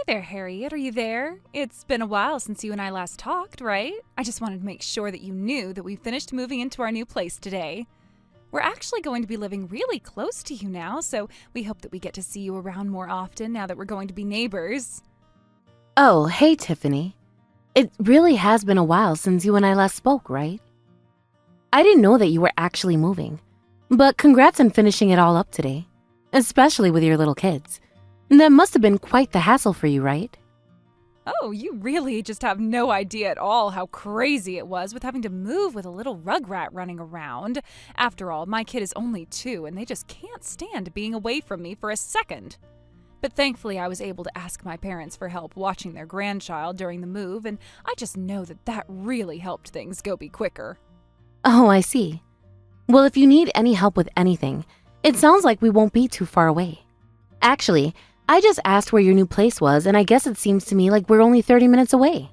there, Harriet. Are you there? It's been a while since you and I last talked, right? I just wanted to make sure that you knew that we finished moving into our new place today. We're actually going to be living really close to you now, so we hope that we get to see you around more often now that we're going to be neighbors. Oh, hey, Tiffany. It really has been a while since you and I last spoke, right? I didn't know that you were actually moving, but congrats on finishing it all up today, especially with your little kids. That must have been quite the hassle for you, right? Oh, you really just have no idea at all how crazy it was with having to move with a little rugrat running around. After all, my kid is only 2 and they just can't stand being away from me for a second. But thankfully, I was able to ask my parents for help watching their grandchild during the move, and I just know that that really helped things go be quicker. Oh, I see. Well, if you need any help with anything, it sounds like we won't be too far away. Actually, I just asked where your new place was, and I guess it seems to me like we're only 30 minutes away.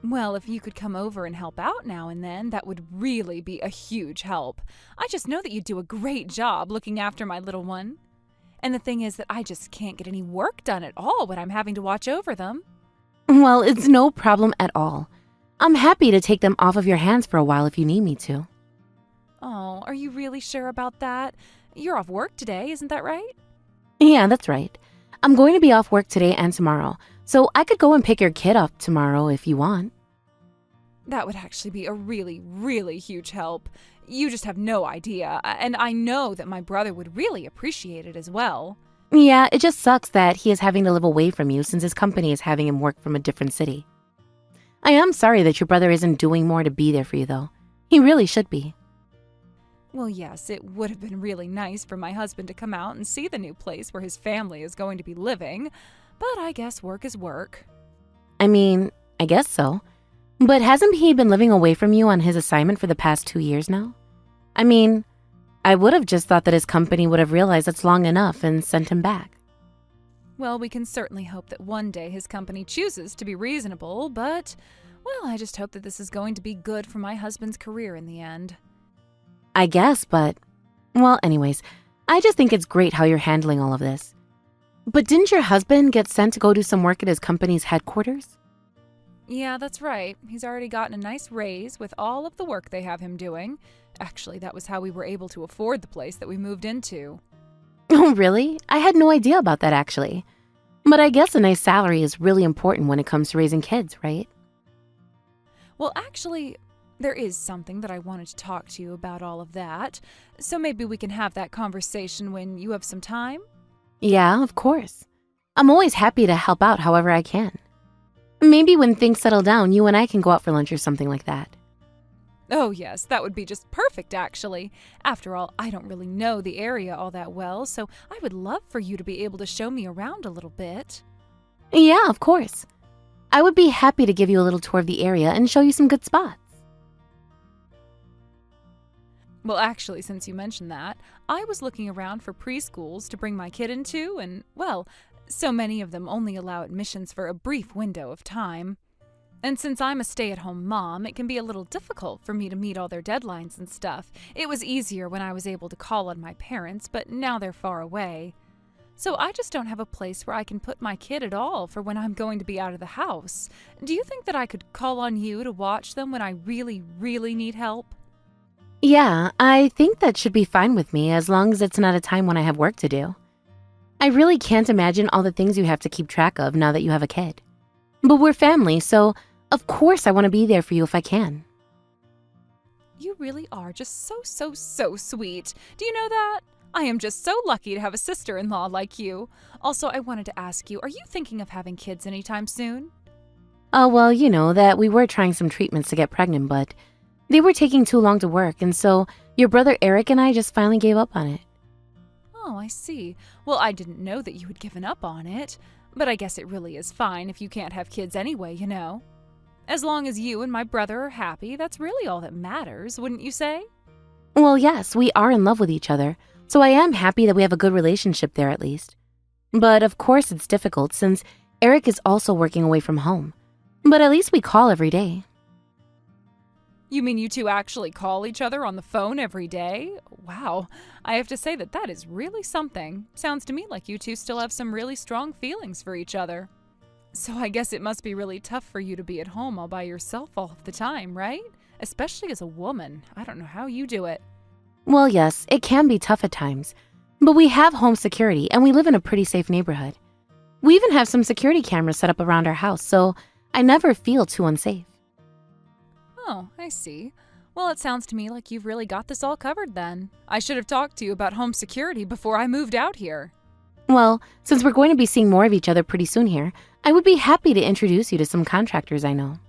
Well, if you could come over and help out now and then, that would really be a huge help. I just know that you do a great job looking after my little one. And the thing is that I just can't get any work done at all when I'm having to watch over them. Well, it's no problem at all. I'm happy to take them off of your hands for a while if you need me to. Oh, are you really sure about that? You're off work today, isn't that right? Yeah, that's right. I'm going to be off work today and tomorrow, so I could go and pick your kid up tomorrow if you want. That would actually be a really, really huge help. You just have no idea, and I know that my brother would really appreciate it as well. Yeah, it just sucks that he is having to live away from you since his company is having him work from a different city. I am sorry that your brother isn't doing more to be there for you, though. He really should be. Well, yes, it would have been really nice for my husband to come out and see the new place where his family is going to be living, but I guess work is work. I mean, I guess so. But hasn't he been living away from you on his assignment for the past 2 years now? I mean, I would have just thought that his company would have realized that's long enough and sent him back. Well, we can certainly hope that one day his company chooses to be reasonable, but, well, I just hope that this is going to be good for my husband's career in the end. I guess, but... Well, anyways, I just think it's great how you're handling all of this. But didn't your husband get sent to go do some work at his company's headquarters? Yeah, that's right. He's already gotten a nice raise with all of the work they have him doing. Actually, that was how we were able to afford the place that we moved into. Oh, really? I had no idea about that, actually. But I guess a nice salary is really important when it comes to raising kids, right? Well, actually, there is something that I wanted to talk to you about all of that, so maybe we can have that conversation when you have some time? Yeah, of course. I'm always happy to help out however I can. Maybe when things settle down, you and I can go out for lunch or something like that. Oh yes, that would be just perfect actually. After all, I don't really know the area all that well, so I would love for you to be able to show me around a little bit. Yeah, of course. I would be happy to give you a little tour of the area and show you some good spots. Well, actually, since you mentioned that, I was looking around for preschools to bring my kid into, and, well, so many of them only allow admissions for a brief window of time. And since I'm a stay-at-home mom, it can be a little difficult for me to meet all their deadlines and stuff. It was easier when I was able to call on my parents, but now they're far away. So I just don't have a place where I can put my kid at all for when I'm going to be out of the house. Do you think that I could call on you to watch them when I really, really need help? Yeah, I think that should be fine with me as long as it's not a time when I have work to do. I really can't imagine all the things you have to keep track of now that you have a kid. But we're family, so of course I want to be there for you if I can. You really are just so sweet. Do you know that? I am just so lucky to have a sister-in-law like you. Also, I wanted to ask you, are you thinking of having kids anytime soon? Oh, well, you know that we were trying some treatments to get pregnant, but they were taking too long to work, and so your brother Eric and I just finally gave up on it. Oh, I see. Well, I didn't know that you had given up on it. But I guess it really is fine if you can't have kids anyway, you know. As long as you and my brother are happy, that's really all that matters, wouldn't you say? Well, yes, we are in love with each other, so I am happy that we have a good relationship there at least. But of course it's difficult since Eric is also working away from home. But at least we call every day. You mean you two actually call each other on the phone every day? Wow, I have to say that is really something. Sounds to me like you two still have some really strong feelings for each other. So I guess it must be really tough for you to be at home all by yourself all of the time, right? Especially as a woman. I don't know how you do it. Well, yes, it can be tough at times. But we have home security and we live in a pretty safe neighborhood. We even have some security cameras set up around our house, so I never feel too unsafe. Oh, I see. Well, it sounds to me like you've really got this all covered then. I should have talked to you about home security before I moved out here. Well, since we're going to be seeing more of each other pretty soon here, I would be happy to introduce you to some contractors I know.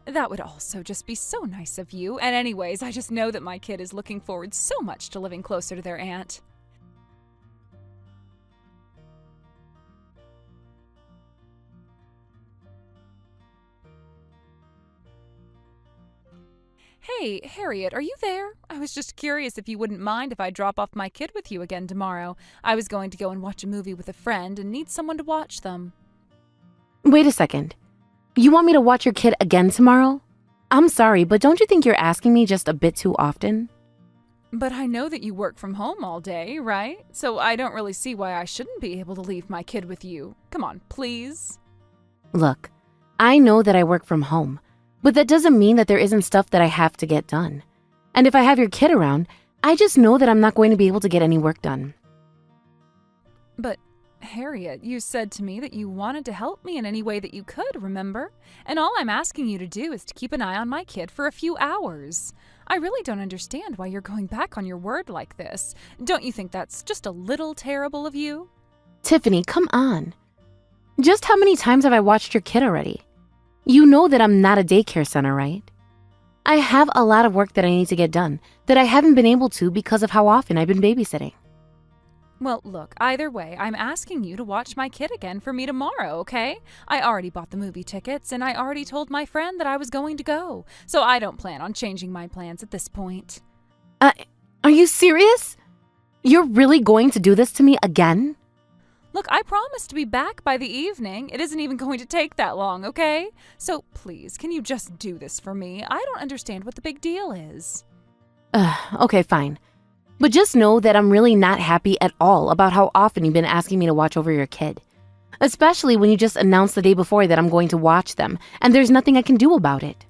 That would also just be so nice of you. And anyways, I just know that my kid is looking forward so much to living closer to their aunt. Hey, Harriet, are you there? I was just curious if you wouldn't mind if I drop off my kid with you again tomorrow. I was going to go and watch a movie with a friend and need someone to watch them. Wait a second. You want me to watch your kid again tomorrow? I'm sorry, but don't you think you're asking me just a bit too often? But I know that you work from home all day, right? So I don't really see why I shouldn't be able to leave my kid with you. Come on, please. Look, I know that I work from home, but that doesn't mean that there isn't stuff that I have to get done. And if I have your kid around, I just know that I'm not going to be able to get any work done. But, Harriet, you said to me that you wanted to help me in any way that you could, remember? And all I'm asking you to do is to keep an eye on my kid for a few hours. I really don't understand why you're going back on your word like this. Don't you think that's just a little terrible of you? Tiffany, come on. Just how many times have I watched your kid already? You know that I'm not a daycare center, right? I have a lot of work that I need to get done that I haven't been able to because of how often I've been babysitting. Well, look, either way, I'm asking you to watch my kid again for me tomorrow, okay? I already bought the movie tickets, and I already told my friend that I was going to go, so I don't plan on changing my plans at this point. Are you serious? You're really going to do this to me again? Look, I promised to be back by the evening. It isn't even going to take that long, okay? So please, can you just do this for me? I don't understand what the big deal is. Okay, fine. But just know that I'm really not happy at all about how often you've been asking me to watch over your kid. Especially when you just announced the day before that I'm going to watch them, and there's nothing I can do about it.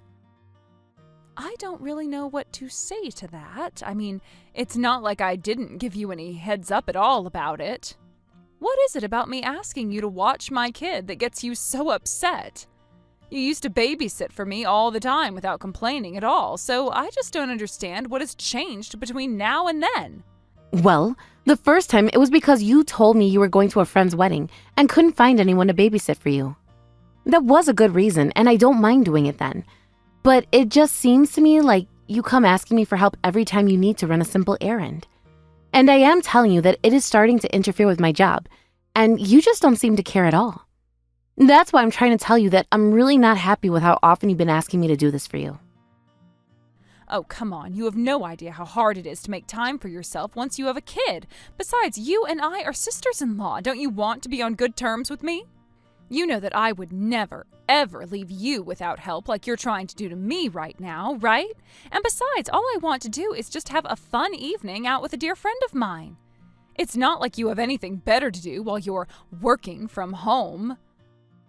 I don't really know what to say to that. I mean, it's not like I didn't give you any heads up at all about it. What is it about me asking you to watch my kid that gets you so upset? You used to babysit for me all the time without complaining at all, so I just don't understand what has changed between now and then. Well, the first time it was because you told me you were going to a friend's wedding and couldn't find anyone to babysit for you. That was a good reason, and I don't mind doing it then. But it just seems to me like you come asking me for help every time you need to run a simple errand. And I am telling you that it is starting to interfere with my job, and you just don't seem to care at all. That's why I'm trying to tell you that I'm really not happy with how often you've been asking me to do this for you. Oh, come on. You have no idea how hard it is to make time for yourself once you have a kid. Besides, you and I are sisters-in-law. Don't you want to be on good terms with me? You know that I would never, ever leave you without help like you're trying to do to me right now, right? And besides, all I want to do is just have a fun evening out with a dear friend of mine. It's not like you have anything better to do while you're working from home.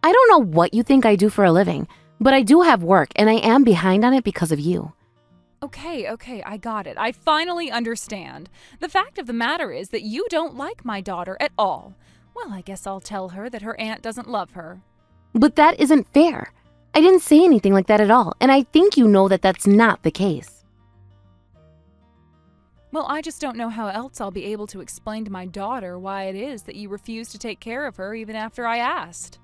I don't know what you think I do for a living, but I do have work and I am behind on it because of you. Okay, I got it. I finally understand. The fact of the matter is that you don't like my daughter at all. Well, I guess I'll tell her that her aunt doesn't love her. But that isn't fair. I didn't say anything like that at all, and I think you know that that's not the case. Well, I just don't know how else I'll be able to explain to my daughter why it is that you refuse to take care of her even after I asked.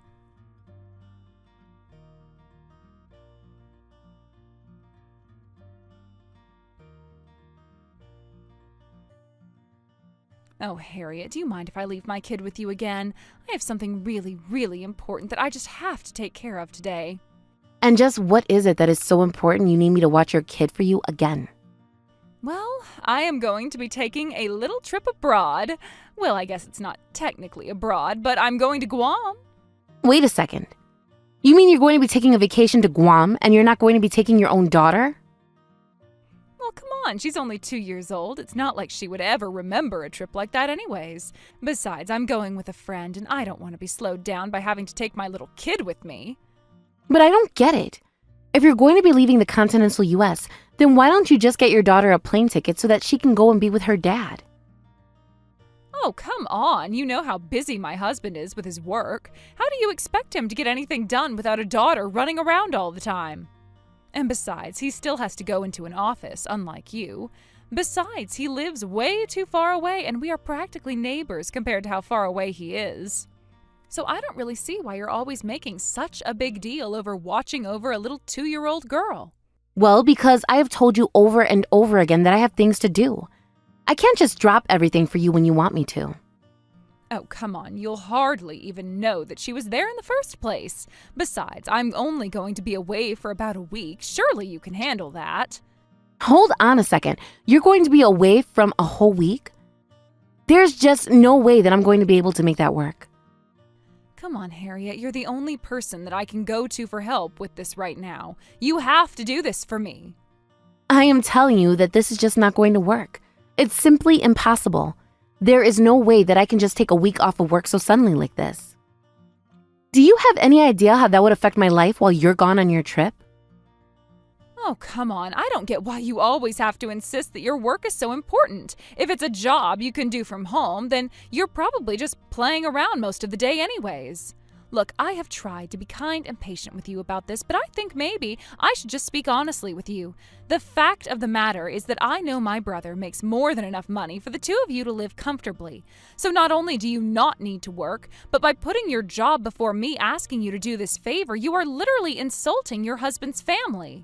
Oh, Harriet, do you mind if I leave my kid with you again? I have something really, really important that I just have to take care of today. And just what is it that is so important you need me to watch your kid for you again? Well, I am going to be taking a little trip abroad. Well, I guess it's not technically abroad, but I'm going to Guam. Wait a second. You mean you're going to be taking a vacation to Guam and you're not going to be taking your own daughter? Well, come on, she's only 2 years old. It's not like she would ever remember a trip like that anyways. Besides, I'm going with a friend and I don't want to be slowed down by having to take my little kid with me. But I don't get it. If you're going to be leaving the continental US, then why don't you just get your daughter a plane ticket so that she can go and be with her dad? Oh, come on. You know how busy my husband is with his work. How do you expect him to get anything done without a daughter running around all the time? And besides, he still has to go into an office, unlike you. Besides, he lives way too far away, and we are practically neighbors compared to how far away he is. So I don't really see why you're always making such a big deal over watching over a little 2-year-old girl. Well, because I have told you over and over again that I have things to do. I can't just drop everything for you when you want me to. Oh, come on, you'll hardly even know that she was there in the first place. Besides, I'm only going to be away for about a week. Surely you can handle that. Hold on a second. You're going to be away from a whole week? There's just no way that I'm going to be able to make that work. Come on, Harriet, you're the only person that I can go to for help with this right now. You have to do this for me. I am telling you that this is just not going to work. It's simply impossible. There is no way that I can just take a week off of work so suddenly like this. Do you have any idea how that would affect my life while you're gone on your trip? Oh, come on. I don't get why you always have to insist that your work is so important. If it's a job you can do from home, then you're probably just playing around most of the day anyways. Look, I have tried to be kind and patient with you about this, but I think maybe I should just speak honestly with you. The fact of the matter is that I know my brother makes more than enough money for the two of you to live comfortably. So not only do you not need to work, but by putting your job before me asking you to do this favor, you are literally insulting your husband's family.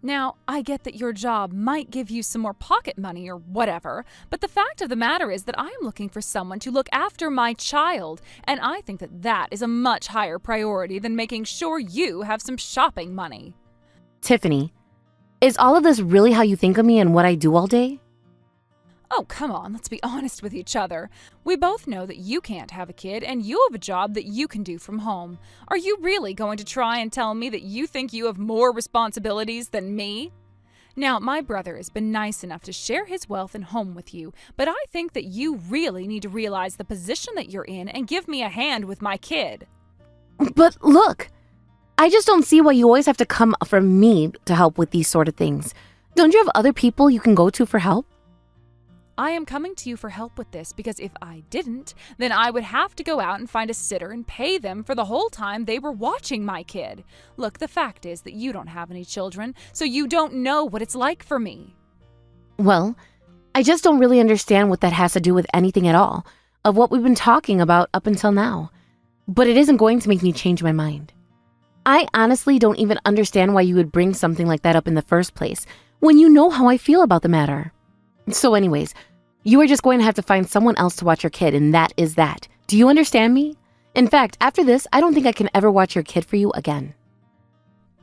Now, I get that your job might give you some more pocket money or whatever, but the fact of the matter is that I am looking for someone to look after my child, and I think that that is a much higher priority than making sure you have some shopping money. Tiffany, is all of this really how you think of me and what I do all day? Oh, come on, let's be honest with each other. We both know that you can't have a kid and you have a job that you can do from home. Are you really going to try and tell me that you think you have more responsibilities than me? Now, my brother has been nice enough to share his wealth and home with you, but I think that you really need to realize the position that you're in and give me a hand with my kid. But look, I just don't see why you always have to come from me to help with these sort of things. Don't you have other people you can go to for help? I am coming to you for help with this because if I didn't, then I would have to go out and find a sitter and pay them for the whole time they were watching my kid. Look, the fact is that you don't have any children, so you don't know what it's like for me. Well, I just don't really understand what that has to do with anything at all of what we've been talking about up until now. But it isn't going to make me change my mind. I honestly don't even understand why you would bring something like that up in the first place when you know how I feel about the matter. So anyways, you are just going to have to find someone else to watch your kid, and that is that. Do you understand me? In fact, after this, I don't think I can ever watch your kid for you again.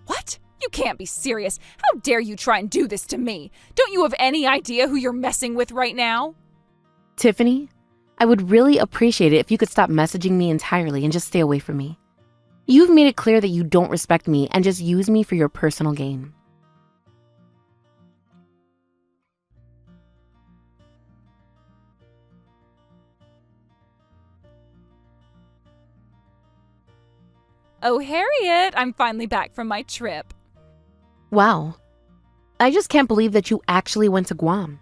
What? You can't be serious. How dare you try and do this to me? Don't you have any idea who you're messing with right now? Tiffany, I would really appreciate it if you could stop messaging me entirely and just stay away from me. You've made it clear that you don't respect me and just use me for your personal gain. Oh, Harriet, I'm finally back from my trip. Wow. I just can't believe that you actually went to Guam.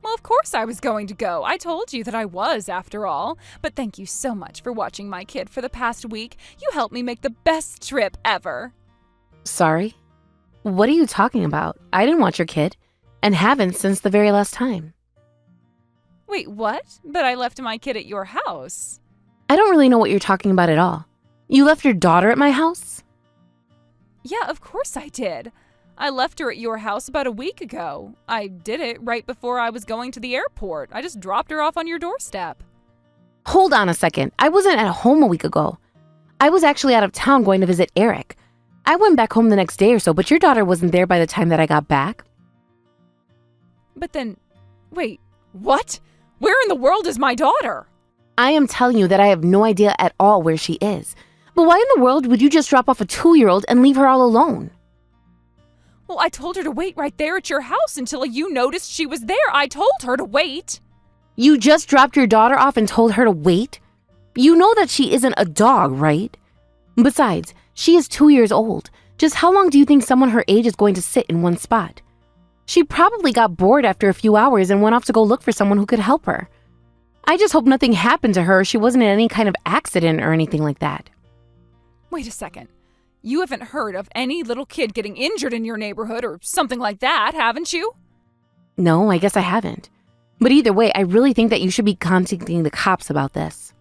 Well, of course I was going to go. I told you that I was, after all. But thank you so much for watching my kid for the past week. You helped me make the best trip ever. Sorry? What are you talking about? I didn't watch your kid, and haven't since the very last time. Wait, what? But I left my kid at your house. I don't really know what you're talking about at all. You left your daughter at my house? Yeah, of course I did. I left her at your house about a week ago. I did it right before I was going to the airport. I just dropped her off on your doorstep. Hold on a second. I wasn't at home a week ago. I was actually out of town going to visit Eric. I went back home the next day or so, but your daughter wasn't there by the time that I got back. But then, wait, what? Where in the world is my daughter? I am telling you that I have no idea at all where she is. But why in the world would you just drop off a 2-year-old and leave her all alone? Well, I told her to wait right there at your house until you noticed she was there. I told her to wait. You just dropped your daughter off and told her to wait? You know that she isn't a dog, right? Besides, she is 2 years old. Just how long do you think someone her age is going to sit in one spot? She probably got bored after a few hours and went off to go look for someone who could help her. I just hope nothing happened to her or she wasn't in any kind of accident or anything like that. Wait a second. You haven't heard of any little kid getting injured in your neighborhood or something like that, haven't you? No, I guess I haven't. But either way, I really think that you should be contacting the cops about this.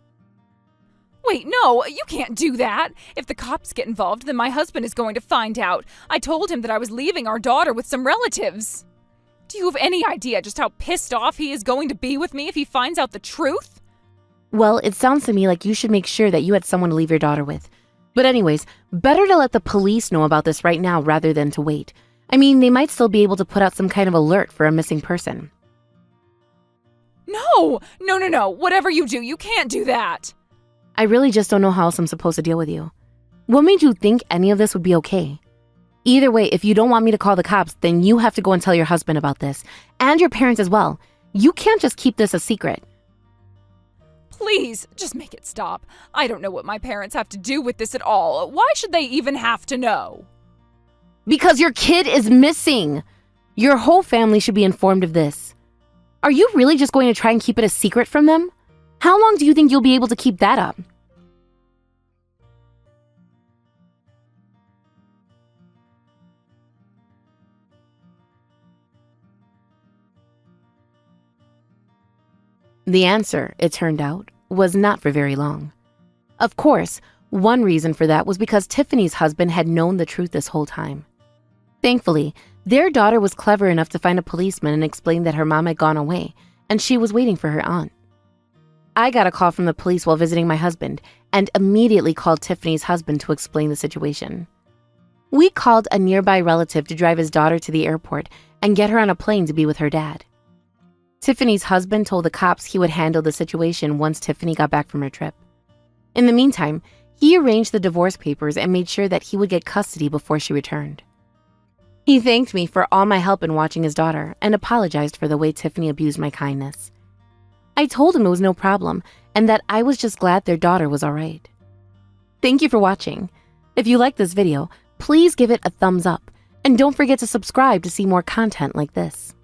Wait, no, you can't do that. If the cops get involved, then my husband is going to find out. I told him that I was leaving our daughter with some relatives. Do you have any idea just how pissed off he is going to be with me if he finds out the truth? Well, it sounds to me like you should make sure that you had someone to leave your daughter with. But anyways, better to let the police know about this right now rather than to wait. I mean, they might still be able to put out some kind of alert for a missing person. No! Whatever you do, you can't do that. I really just don't know how else I'm supposed to deal with you. What made you think any of this would be okay? Either way, if you don't want me to call the cops, then you have to go and tell your husband about this. And your parents as well. You can't just keep this a secret. Please, just make it stop. I don't know what my parents have to do with this at all. Why should they even have to know? Because your kid is missing. Your whole family should be informed of this. Are you really just going to try and keep it a secret from them? How long do you think you'll be able to keep that up? The answer, it turned out, was not for very long. Of course, one reason for that was because Tiffany's husband had known the truth this whole time. Thankfully, their daughter was clever enough to find a policeman and explain that her mom had gone away, and she was waiting for her aunt. I got a call from the police while visiting my husband, and immediately called Tiffany's husband to explain the situation. We called a nearby relative to drive his daughter to the airport and get her on a plane to be with her dad. Tiffany's husband told the cops he would handle the situation once Tiffany got back from her trip. In the meantime, he arranged the divorce papers and made sure that he would get custody before she returned. He thanked me for all my help in watching his daughter and apologized for the way Tiffany abused my kindness. I told him it was no problem and that I was just glad their daughter was all right. Thank you for watching. If you liked this video, please give it a thumbs up and don't forget to subscribe to see more content like this.